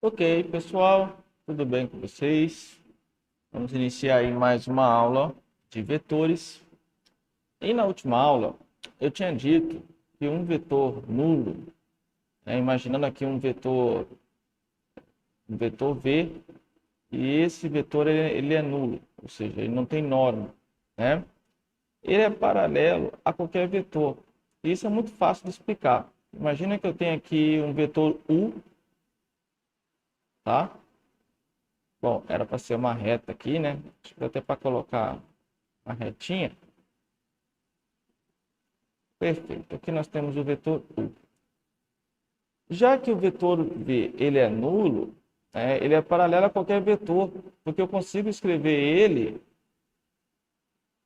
Ok, pessoal, tudo bem com vocês? Vamos iniciar aí mais uma aula de vetores. E na última aula, eu tinha dito que um vetor nulo, imaginando aqui um vetor V, e esse vetor ele é nulo, ou seja, ele não tem norma, né? Ele é paralelo a qualquer vetor. E isso é muito fácil de explicar. Imagina que eu tenho aqui um vetor U, tá? Bom, era para ser uma reta aqui, né? Acho que até para colocar uma retinha. Perfeito. Aqui nós temos o vetor U. Já que o vetor V ele é nulo, ele é paralelo a qualquer vetor, porque eu consigo escrever ele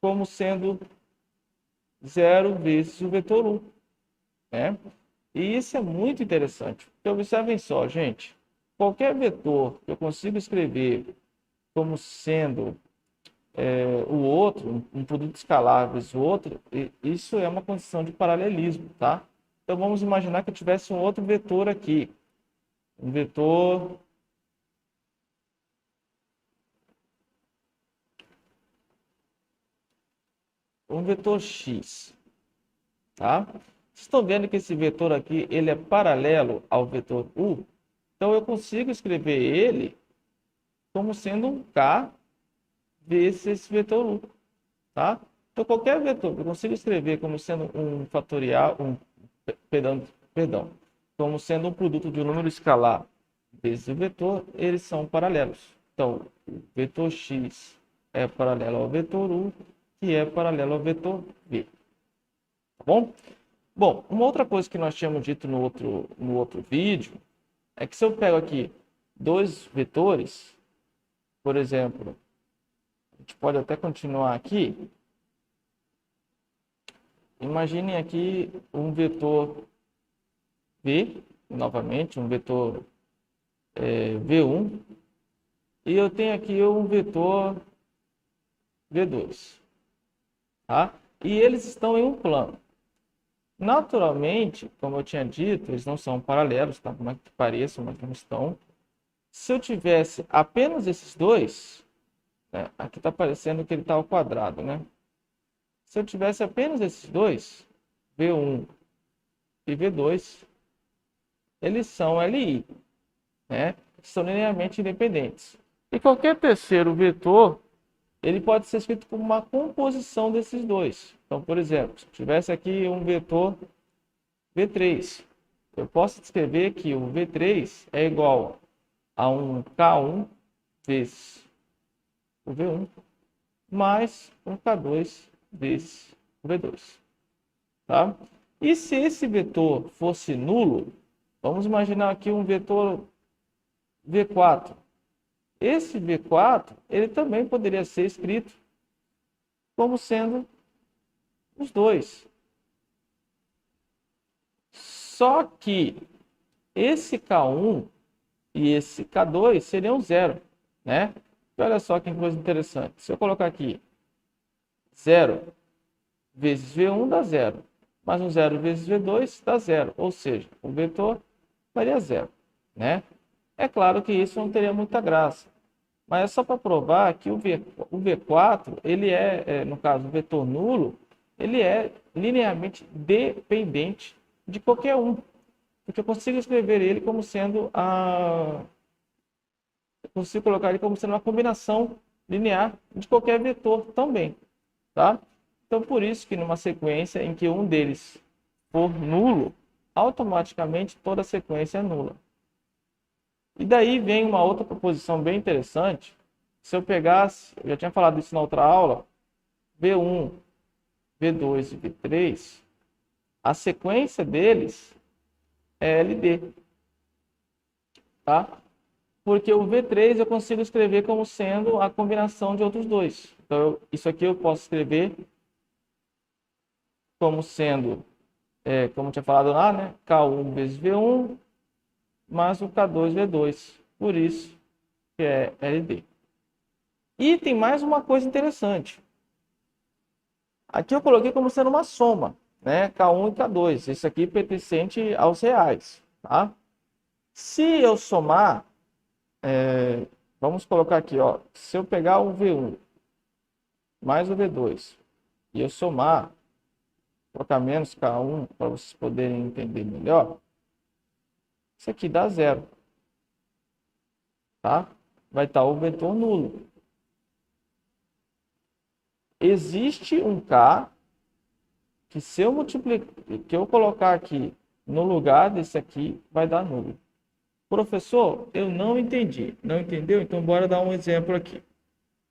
como sendo zero vezes o vetor U, né? E isso é muito interessante. Porque observem só, gente. Qualquer vetor que eu consigo escrever como sendo o outro, um produto escalar vezes o outro, isso é uma condição de paralelismo, tá? Então vamos imaginar que eu tivesse um outro vetor aqui, um vetor x, tá? Vocês estão vendo que esse vetor aqui, ele é paralelo ao vetor u, então eu consigo escrever ele como sendo um k vezes esse vetor u, tá? Então qualquer vetor que eu consigo escrever como sendo um fatorial, perdão, como sendo um produto de um número escalar vezes o vetor, eles são paralelos. Então, o vetor x é paralelo ao vetor u, que é paralelo ao vetor v. Tá bom? Bom, uma outra coisa que nós tínhamos dito no outro vídeo é que se eu pego aqui dois vetores, por exemplo, a gente pode até continuar aqui. Imaginem aqui um vetor v, novamente, um vetor v1, e eu tenho aqui um vetor v2, tá? E eles estão em um plano. Naturalmente, como eu tinha dito, eles não são paralelos, tá? Por mais que pareçam, mas não estão. Se eu tivesse apenas esses dois, né? Aqui está aparecendo que ele está ao quadrado, né? Se eu tivesse apenas esses dois, v1 e v2, eles são LI, né? São linearmente independentes. E qualquer terceiro vetor, ele pode ser escrito como uma composição desses dois. Então, por exemplo, se eu tivesse aqui um vetor V3, eu posso escrever que o V3 é igual a um K1 vezes o V1 mais um K2 vezes o V2. Tá? E se esse vetor fosse nulo, vamos imaginar aqui um vetor V4. Esse V4, ele também poderia ser escrito como sendo os dois. Só que esse K1 e esse K2 seriam zero, né? E olha só que coisa interessante. Se eu colocar aqui 0 vezes V1 dá zero, mais um 0 vezes V2 dá zero, ou seja, o vetor daria zero, né? É claro que isso não teria muita graça, mas é só para provar que o V4, ele no caso, o vetor nulo, ele é linearmente dependente de qualquer um, porque eu consigo escrever ele como sendo eu consigo colocar ele como sendo uma combinação linear de qualquer vetor também, tá? Então, por isso que numa sequência em que um deles for nulo, automaticamente toda a sequência é nula. E daí vem uma outra proposição bem interessante. Se eu pegasse, eu já tinha falado isso na outra aula, V1, V2 e V3, a sequência deles é LD, tá? Porque o V3 eu consigo escrever como sendo a combinação de outros dois. Então, isso aqui eu posso escrever como sendo, como eu tinha falado lá, né? K1 vezes V1 mais o K2 V2. Por isso que é LD. E tem mais uma coisa interessante. Aqui eu coloquei como sendo uma soma, né? K1 e K2. Isso aqui pertencente aos reais, tá? Se eu somar Vamos colocar aqui, ó, se eu pegar o V1 mais o V2 e eu somar, colocar menos K1 para vocês poderem entender melhor, isso aqui dá zero, tá? Vai estar o vetor nulo. Existe um K que se eu multiplicar, que eu colocar aqui no lugar desse aqui, vai dar nulo. Professor, eu não entendi. Não entendeu? Então bora dar um exemplo aqui.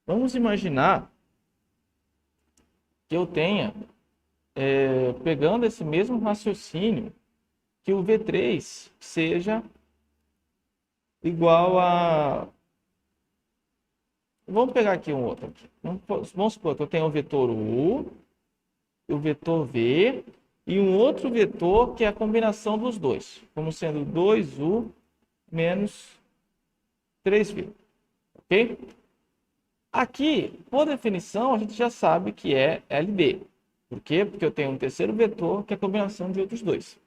Vamos imaginar que eu tenha, pegando esse mesmo raciocínio, que o V3 seja igual a... Vamos pegar aqui um outro. Vamos supor que eu tenho o vetor U, o vetor V e um outro vetor que é a combinação dos dois, como sendo 2U menos 3V. Ok? Aqui, por definição, a gente já sabe que é LD. Por quê? Porque eu tenho um terceiro vetor que é a combinação de outros dois.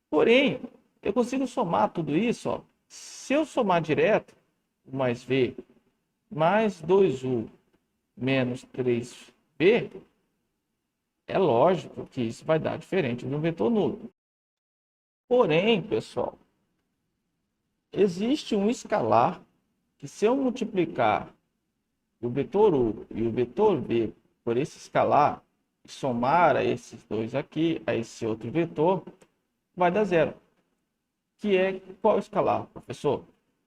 Porém, eu consigo somar tudo isso. Ó. Se eu somar direto, mais V mais 2U menos 3V, é lógico que isso vai dar diferente de um vetor nulo. Porém, pessoal, existe um escalar que se eu multiplicar o vetor U e o vetor V por esse escalar, e somar a esses dois aqui, a esse outro vetor, vai dar zero. Que é qual escalar, professor?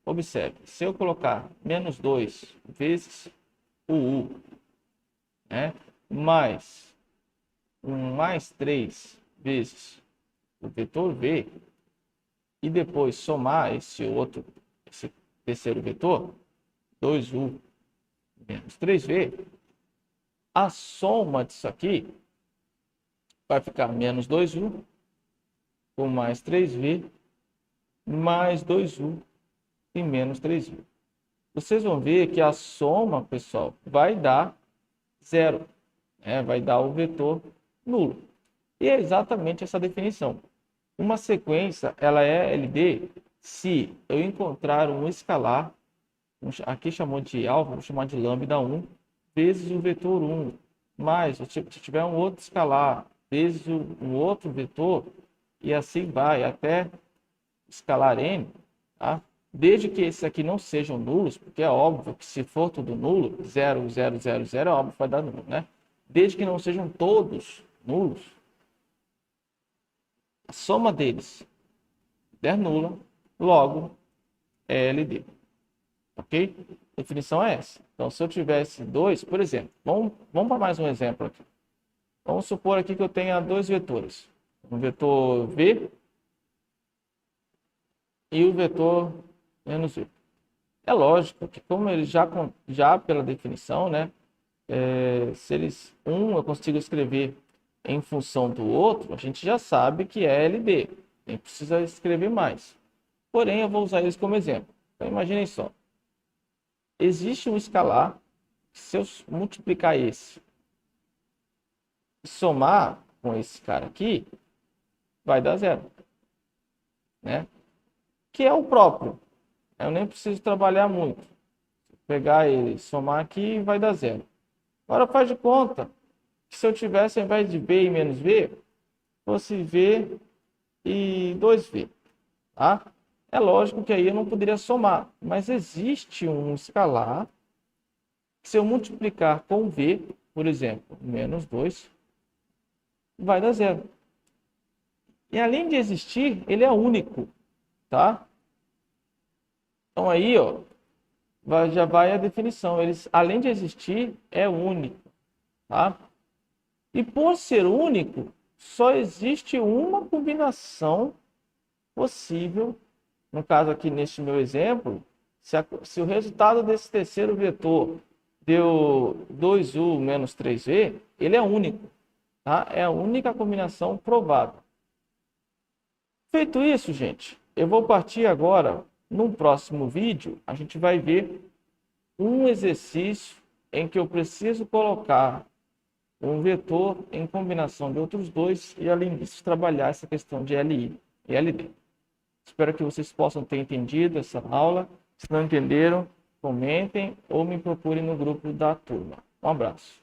Observe, se eu colocar menos 2 vezes o U, né, mais mais 3 vezes o vetor V, e depois somar esse terceiro vetor, 2U menos 3V, a soma disso aqui vai ficar menos 2U com mais 3V mais 2U e menos 3V. Vocês vão ver que a soma, pessoal, vai dar zero, né? Vai dar o vetor nulo. E é exatamente essa definição. Uma sequência, ela é LD se eu encontrar um escalar, aqui chamou de alfa, vou chamar de lambda 1, vezes o vetor 1, mais, se tiver um outro escalar, vezes um outro vetor, e assim vai até escalar n, tá? Desde que esses aqui não sejam nulos, porque é óbvio que se for tudo nulo, 0, 0, 0, 0, é óbvio que vai dar nulo, né? Desde que não sejam todos nulos, a soma deles der nula, logo é LD. Ok? A definição é essa. Então, se eu tivesse dois, por exemplo, vamos para mais um exemplo aqui. Vamos supor aqui que eu tenha dois vetores. Um vetor V e o vetor menos V. É lógico que como eles já pela definição, né, se eles eu consigo escrever em função do outro, a gente já sabe que é LD. Nem precisa escrever mais. Porém, eu vou usar eles como exemplo. Então, imaginem só. Existe um escalar, se eu multiplicar esse e somar com esse cara aqui, vai dar zero, né? Que é o próprio. Eu nem preciso trabalhar muito. Pegar ele, somar aqui, vai dar zero. Agora faz de conta que se eu tivesse, ao invés de V e menos V, fosse V e 2V, tá? É lógico que aí eu não poderia somar, mas existe um escalar que se eu multiplicar com V, por exemplo, menos 2, vai dar zero. E além de existir, ele é único, tá? Então aí, ó, já vai a definição. Eles, além de existir, é único, tá? E por ser único, só existe uma combinação possível. No caso aqui, neste meu exemplo, se o resultado desse terceiro vetor deu 2U menos 3V, ele é único, tá? É a única combinação provável. Feito isso, gente, eu vou partir agora, no próximo vídeo, a gente vai ver um exercício em que eu preciso colocar um vetor em combinação de outros dois e, além disso, trabalhar essa questão de LI e LD. Espero que vocês possam ter entendido essa aula Se não entenderam, comentem ou me procurem no grupo da turma. Um abraço.